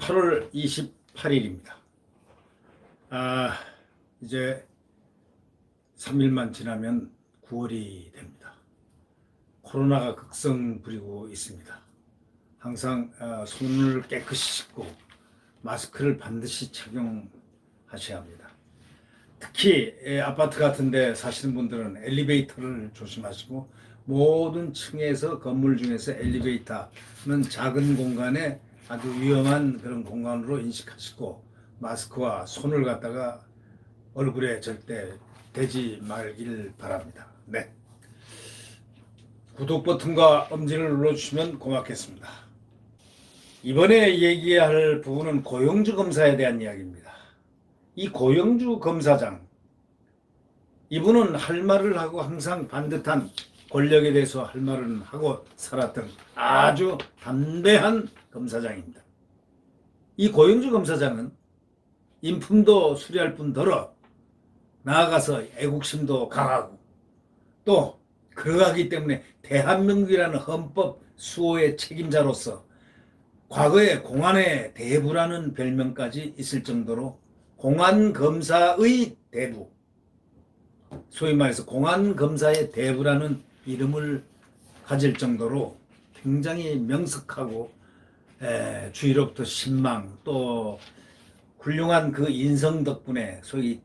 8월 28일입니다. 이제 3일만 지나면 9월이 됩니다. 코로나가 극성 부리고 있습니다. 항상 손을 깨끗이 씻고 마스크를 반드시 착용하셔야 합니다. 특히 아파트 같은 데 사시는 분들은 엘리베이터를 조심하시고, 모든 층에서 건물 중에서 엘리베이터는 작은 공간에 아주 위험한 그런 공간으로 인식하시고, 마스크와 손을 갖다가 얼굴에 절대 대지 말길 바랍니다. 네. 구독 버튼과 엄지를 눌러주시면 고맙겠습니다. 이번에 얘기할 부분은 고영주 검사에 대한 이야기입니다. 이 고영주 검사장, 이분은 할 말을 하고 항상 반듯한, 권력에 대해서 할 말은 하고 살았던 아주 담대한 검사장입니다. 이 고영주 검사장은 인품도 수리할 뿐더러 나아가서 애국심도 강하고, 또 그러하기 때문에 대한민국이라는 헌법 수호의 책임자로서 과거에 공안의 대부라는 별명까지 있을 정도로 공안검사의 대부, 소위 말해서 공안검사의 대부라는 이름을 가질 정도로 굉장히 명석하고 주위로부터 신망, 또 훌륭한 그 인성 덕분에 소위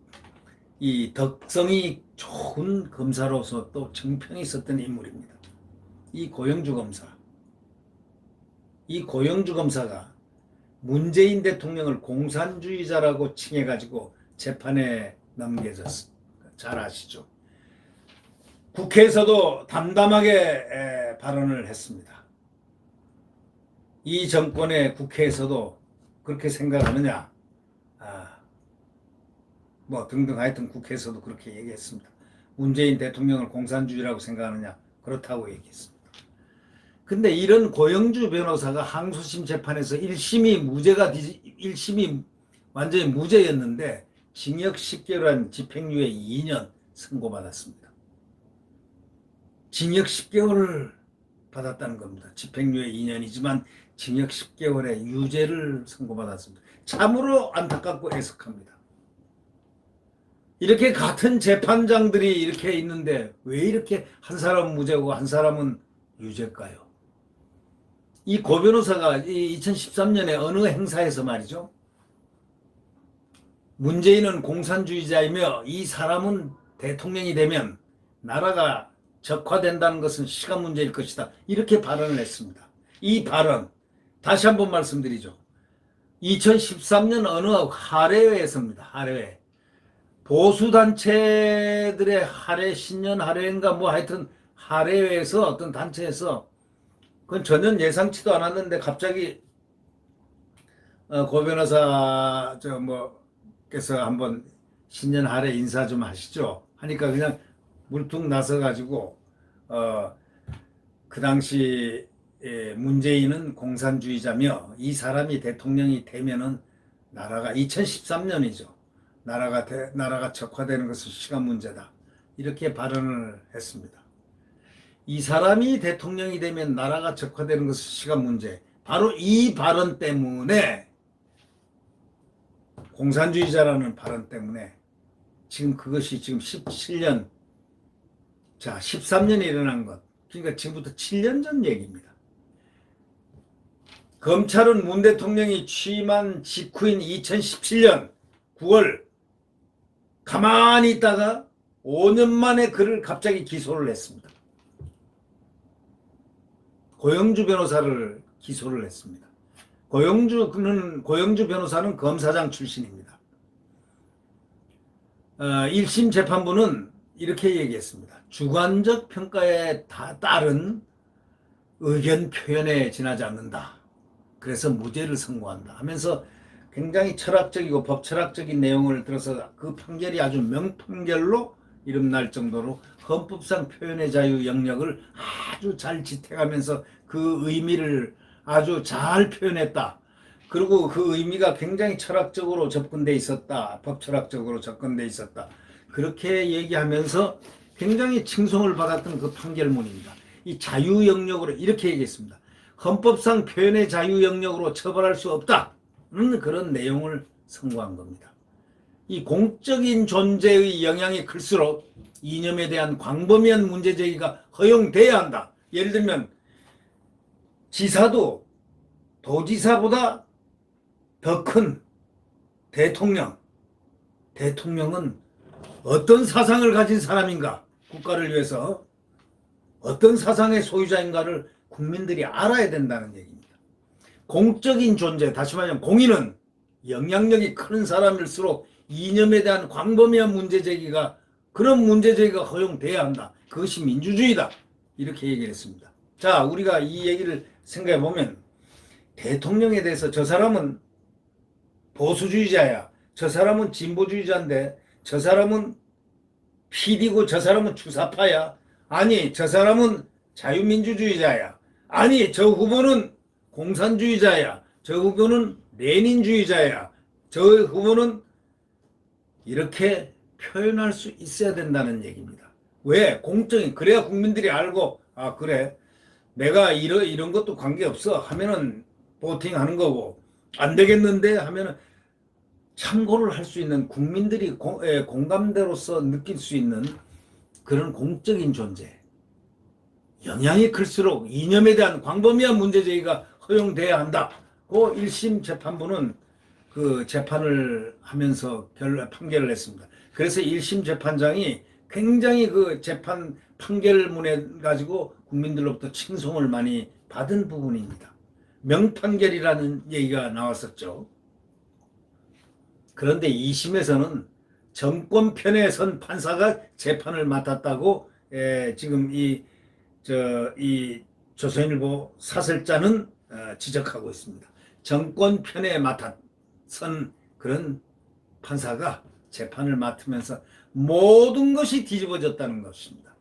이 덕성이 좋은 검사로서 또 정평이 있었던 인물입니다. 이 고영주 검사가 문재인 대통령을 공산주의자라고 칭해가지고 재판에 넘겨졌습니다. 잘 아시죠? 국회에서도 담담하게 발언을 했습니다. 이 정권의 국회에서도 그렇게 생각하느냐? 등등 하여튼 국회에서도 그렇게 얘기했습니다. 문재인 대통령을 공산주의라고 생각하느냐? 그렇다고 얘기했습니다. 근데 이런 고영주 변호사가 항소심 재판에서 1심이 완전히 무죄였는데 징역 10개월한 집행유예 2년 선고받았습니다. 징역 10개월을 받았다는 겁니다. 집행유예 2년이지만 징역 10개월의 유죄를 선고받았습니다. 참으로 안타깝고 애석합니다. 이렇게 같은 재판장들이 이렇게 있는데 왜 이렇게 한 사람은 무죄고 한 사람은 유죄일까요? 이 고 변호사가 2013년에 어느 행사에서 말이죠, 문재인은 공산주의자이며 이 사람은 대통령이 되면 나라가 적화된다는 것은 시간 문제일 것이다, 이렇게 발언을 했습니다. 이 발언 다시 한번 말씀드리죠. 2013년 어느 할애회에서입니다. 할애회. 보수단체들의 할애, 신년 할애인가 하여튼 할애회에서 어떤 단체에서, 그건 전혀 예상치도 않았는데 갑자기 고 변호사 께서 한번 신년 할애 인사 좀 하시죠 하니까 그냥 물뚝 나서가지고 그 당시 문재인은 공산주의자며 이 사람이 대통령이 되면은 나라가 2013년이죠. 나라가 적화되는 것은 시간 문제다, 이렇게 발언을 했습니다. 이 사람이 대통령이 되면 나라가 적화되는 것은 시간 문제. 바로 이 발언 때문에, 공산주의자라는 발언 때문에 지금 그것이 지금 17년, 13년에 일어난 것. 그러니까 지금부터 7년 전 얘기입니다. 검찰은 문 대통령이 취임한 직후인 2017년 9월 가만히 있다가 5년 만에 그를 갑자기 기소를 했습니다. 고영주 변호사를 기소를 했습니다. 고영주 변호사는 검사장 출신입니다. 1심 재판부는 이렇게 얘기했습니다. 주관적 평가에 따른 의견 표현에 지나지 않는다. 그래서 무죄를 선고한다 하면서 굉장히 철학적이고 법철학적인 내용을 들어서 그 판결이 아주 명판결로 이름날 정도로 헌법상 표현의 자유 영역을 아주 잘 지탱하면서 그 의미를 아주 잘 표현했다. 그리고 그 의미가 굉장히 철학적으로 접근돼 있었다. 법철학적으로 접근돼 있었다. 그렇게 얘기하면서 굉장히 칭송을 받았던 그 판결문입니다. 이 자유 영역으로 이렇게 얘기했습니다. 헌법상 표현의 자유 영역으로 처벌할 수 없다. 그런 내용을 선고한 겁니다. 이 공적인 존재의 영향이 클수록 이념에 대한 광범위한 문제 제기가 허용돼야 한다. 예를 들면 지사도 도지사보다 더 큰 대통령은 어떤 사상을 가진 사람인가, 국가를 위해서 어떤 사상의 소유자인가를 국민들이 알아야 된다는 얘기입니다. 공적인 존재, 다시 말하면 공인은 영향력이 큰 사람일수록 이념에 대한 광범위한 문제 제기가, 그런 문제 제기가 허용돼야 한다. 그것이 민주주의다. 이렇게 얘기를 했습니다. 자, 우리가 이 얘기를 생각해 보면 대통령에 대해서 저 사람은 보수주의자야, 저 사람은 진보주의자인데, 저 사람은 PD고 저 사람은 주사파야, 아니 저 사람은 자유민주주의자야, 아니 저 후보는 공산주의자야, 저 후보는 레닌주의자야, 저 후보는, 이렇게 표현할 수 있어야 된다는 얘기입니다. 왜? 공정이, 그래야 국민들이 알고, 아 그래 내가 이런 것도 관계없어 하면은 보팅하는 거고, 안 되겠는데 하면은 참고를 할 수 있는, 국민들이 공감대로서 느낄 수 있는 그런 공적인 존재, 영향이 클수록 이념에 대한 광범위한 문제 제기가 허용돼야 한다. 그 1심 재판부는 그 재판을 하면서 판결을 했습니다. 그래서 1심 재판장이 굉장히 그 재판 판결문에 가지고 국민들로부터 칭송을 많이 받은 부분입니다. 명판결이라는 얘기가 나왔었죠. 그런데 2심에서는 정권 편에 선 판사가 재판을 맡았다고 지금 이 조선일보 사설자는 지적하고 있습니다. 정권 편에 선 그런 판사가 재판을 맡으면서 모든 것이 뒤집어졌다는 것입니다.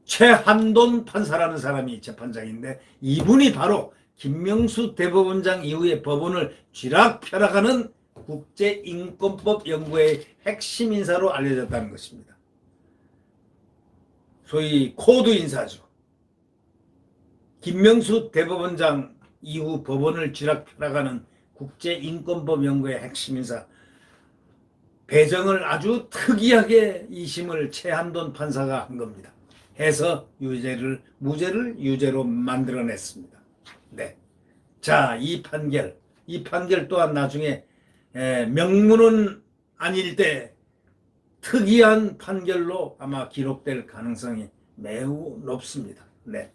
최한돈 판사라는 사람이 재판장인데, 이분이 바로 김명수 대법원장 이후에 법원을 쥐락펴락하는 국제인권법 연구의 핵심 인사로 알려졌다는 것입니다. 소위 코드 인사죠. 김명수 대법원장 이후 법원을 쥐락펴락하는 국제인권법 연구의 핵심 인사, 배정을 아주 특이하게 2심을 최한돈 판사가 한 겁니다. 해서 무죄를 유죄로 만들어냈습니다. 네. 자, 이 판결 또한 나중에 명문은 아닐 때 특이한 판결로 아마 기록될 가능성이 매우 높습니다. 네.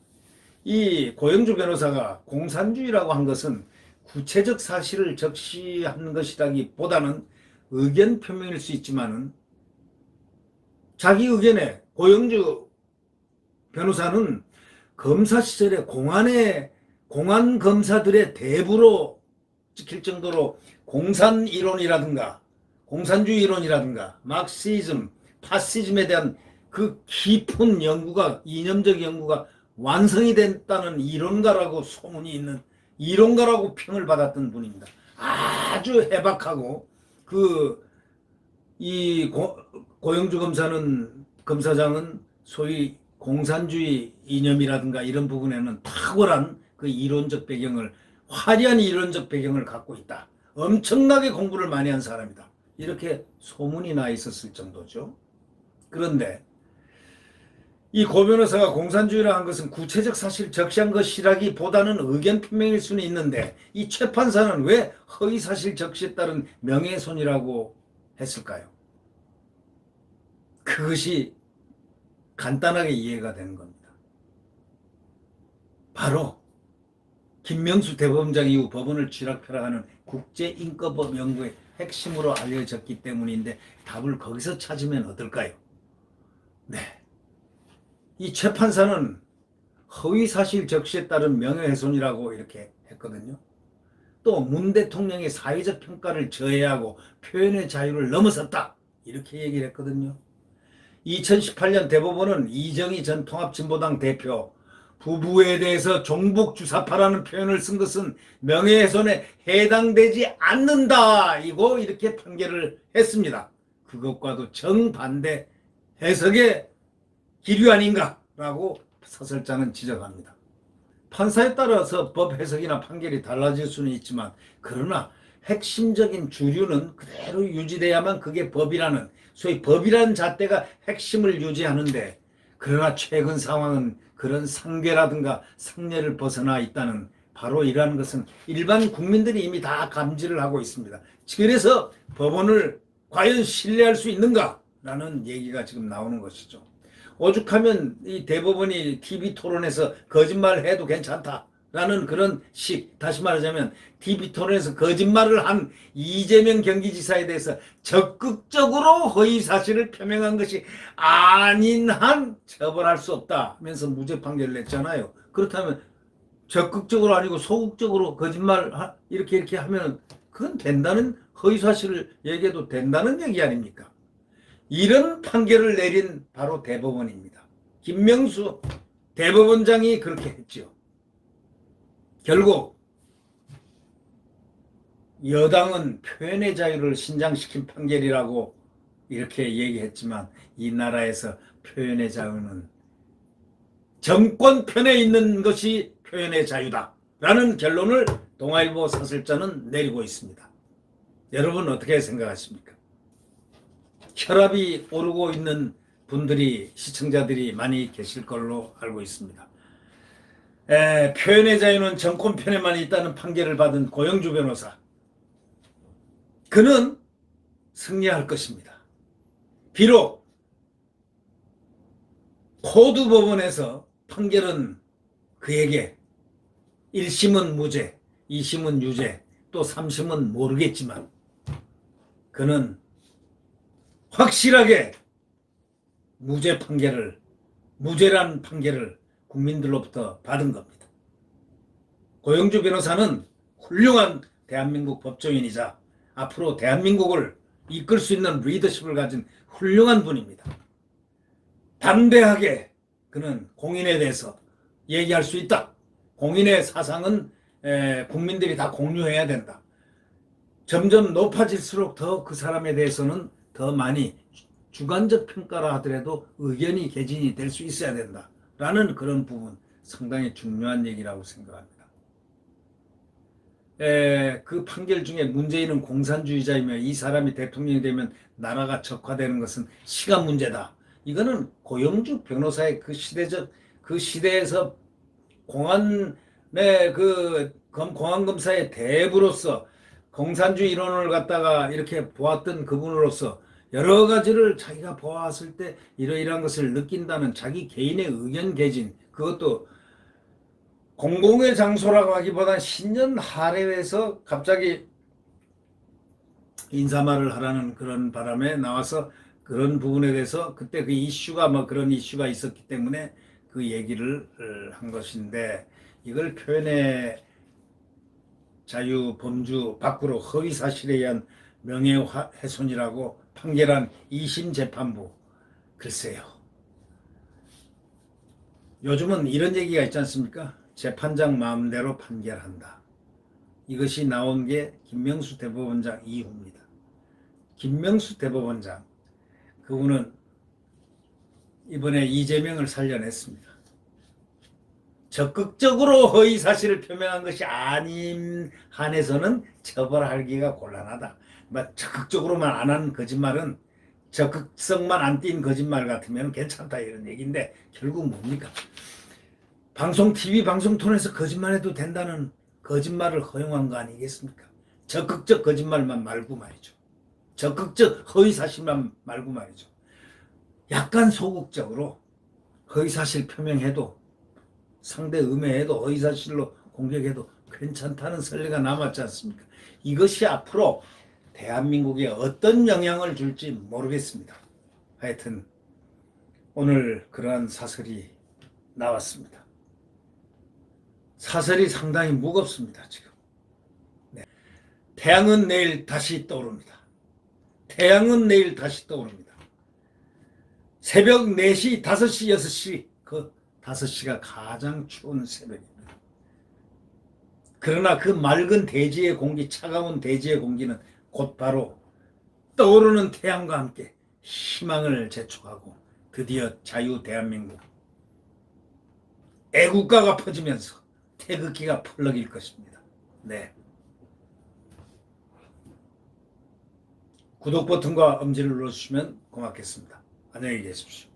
이 고영주 변호사가 공산주의라고 한 것은 구체적 사실을 적시한 것이라기보다는 의견 표명일 수 있지만은, 자기 의견에 고영주 변호사는 검사 시절에 공안 검사들의 대부로 찍힐 정도로 공산주의 이론이라든가 막시즘, 파시즘에 대한 그 깊은 연구가, 이념적 연구가 완성이 됐다는 이론가라고 소문이 있는, 이론가라고 평을 받았던 분입니다. 아주 해박하고, 고영주 검사장은 소위 공산주의 이념이라든가 이런 부분에는 탁월한 그 화려한 이론적 배경을 갖고 있다. 엄청나게 공부를 많이 한 사람이다. 이렇게 소문이 나 있었을 정도죠. 그런데 이 고 변호사가 공산주의라 한 것은 구체적 사실 적시한 것이라기보다는 의견 표명일 수는 있는데, 이 최 판사는 왜 허위 사실 적시에 따른 명예훼손이라고 했을까요? 그것이 간단하게 이해가 되는 겁니다. 바로 김명수 대법원장 이후 법원을 쥐락펴락하는 국제인권법 연구의 핵심으로 알려졌기 때문인데, 답을 거기서 찾으면 어떨까요? 네. 이 최 판사는 허위사실 적시에 따른 명예훼손이라고 이렇게 했거든요. 또 문 대통령의 사회적 평가를 저해하고 표현의 자유를 넘어섰다, 이렇게 얘기를 했거든요. 2018년 대법원은 이정희 전 통합진보당 대표 부부에 대해서 종북주사파라는 표현을 쓴 것은 명예훼손에 해당되지 않는다, 이렇게 판결을 했습니다. 그것과도 정반대 해석의 기류 아닌가라고 사설자는 지적합니다. 판사에 따라서 법 해석이나 판결이 달라질 수는 있지만, 그러나 핵심적인 주류는 그대로 유지돼야만 그게 법이라는, 소위 법이라는 잣대가 핵심을 유지하는데, 그러나 최근 상황은 그런 상괴라든가 상례를 벗어나 있다는, 바로 이러한 것은 일반 국민들이 이미 다 감지를 하고 있습니다. 그래서 법원을 과연 신뢰할 수 있는가라는 얘기가 지금 나오는 것이죠. 오죽하면 이 대법원이 TV 토론에서 거짓말을 해도 괜찮다라는 그런 식, 다시 말하자면 TV 토론에서 거짓말을 한 이재명 경기지사에 대해서 적극적으로 허위 사실을 표명한 것이 아닌 한 처벌할 수 없다 하면서 무죄 판결을 냈잖아요. 그렇다면 적극적으로 아니고 소극적으로 거짓말 이렇게 하면 그건 된다는, 허위 사실을 얘기해도 된다는 얘기 아닙니까? 이런 판결을 내린 바로 대법원입니다. 김명수 대법원장이 그렇게 했죠. 결국 여당은 표현의 자유를 신장시킨 판결이라고 이렇게 얘기했지만, 이 나라에서 표현의 자유는 정권 편에 있는 것이 표현의 자유다라는 결론을 동아일보 사설자는 내리고 있습니다. 여러분 어떻게 생각하십니까? 혈압이 오르고 있는 분들이, 시청자들이 많이 계실 걸로 알고 있습니다. 표현의 자유는 정권 편에만 있다는 판결을 받은 고영주 변호사, 그는 승리할 것입니다. 비록 호주 법원에서 판결은 그에게 1심은 무죄, 2심은 유죄, 또 3심은 모르겠지만, 그는 확실하게 무죄 판결을, 무죄란 판결을 국민들로부터 받은 겁니다. 고영주 변호사는 훌륭한 대한민국 법조인이자 앞으로 대한민국을 이끌 수 있는 리더십을 가진 훌륭한 분입니다. 담대하게 그는 공인에 대해서 얘기할 수 있다. 공인의 사상은 국민들이 다 공유해야 된다. 점점 높아질수록 더 그 사람에 대해서는 더 많이 주관적 평가라 하더라도 의견이 개진이 될 수 있어야 된다라는 그런 부분, 상당히 중요한 얘기라고 생각합니다. 그 판결 중에 문재인은 공산주의자이며 이 사람이 대통령이 되면 나라가 적화되는 것은 시간 문제다. 이거는 고영주 변호사의 그 시대에서 공안의 공안검사의 대부로서 공산주의 이론을 갖다가 이렇게 보았던 그분으로서 여러 가지를 자기가 보았을 때 이러이러한 것을 느낀다는 자기 개인의 의견 개진, 그것도 공공의 장소라고 하기보다는 신년 하례에서 갑자기 인사말을 하라는 그런 바람에 나와서 그런 부분에 대해서 그때 그 이슈가 그런 이슈가 있었기 때문에 그 얘기를 한 것인데, 이걸 표현의 자유 범주 밖으로 허위 사실에 의한 명예훼손이라고 판결한 2심 재판부, 글쎄요. 요즘은 이런 얘기가 있지 않습니까? 재판장 마음대로 판결한다. 이것이 나온 게 김명수 대법원장 이후입니다. 김명수 대법원장, 그분은 이번에 이재명을 살려냈습니다. 적극적으로 허위 사실을 표명한 것이 아닌 한에서는 처벌하기가 gon란하다. 적극적으로만 안 한 거짓말은, 적극성만 안 띈 거짓말 같으면 괜찮다 이런 얘기인데, 결국 뭡니까? TV 방송 톤에서 거짓말해도 된다는 거짓말을 허용한 거 아니겠습니까? 적극적 거짓말만 말고 말이죠. 적극적 허위 사실만 말고 말이죠. 약간 소극적으로 허위 사실 표명해도, 상대 음해해도, 허위 사실로 공격해도 괜찮다는 선례가 남았지 않습니까? 이것이 앞으로 대한민국에 어떤 영향을 줄지 모르겠습니다. 하여튼 오늘 그러한 사설이 나왔습니다. 사설이 상당히 무겁습니다. 지금 태양은 내일 다시 떠오릅니다. 태양은 내일 다시 떠오릅니다. 새벽 4시, 5시, 6시, 그 5시가 가장 추운 새벽입니다. 그러나 그 맑은 대지의 공기, 차가운 대지의 공기는 곧바로 떠오르는 태양과 함께 희망을 재촉하고 드디어 자유 대한민국, 애국가가 퍼지면서 태극기가 펄럭일 것입니다. 네. 구독 버튼과 엄지를 눌러주시면 고맙겠습니다. 안녕히 계십시오.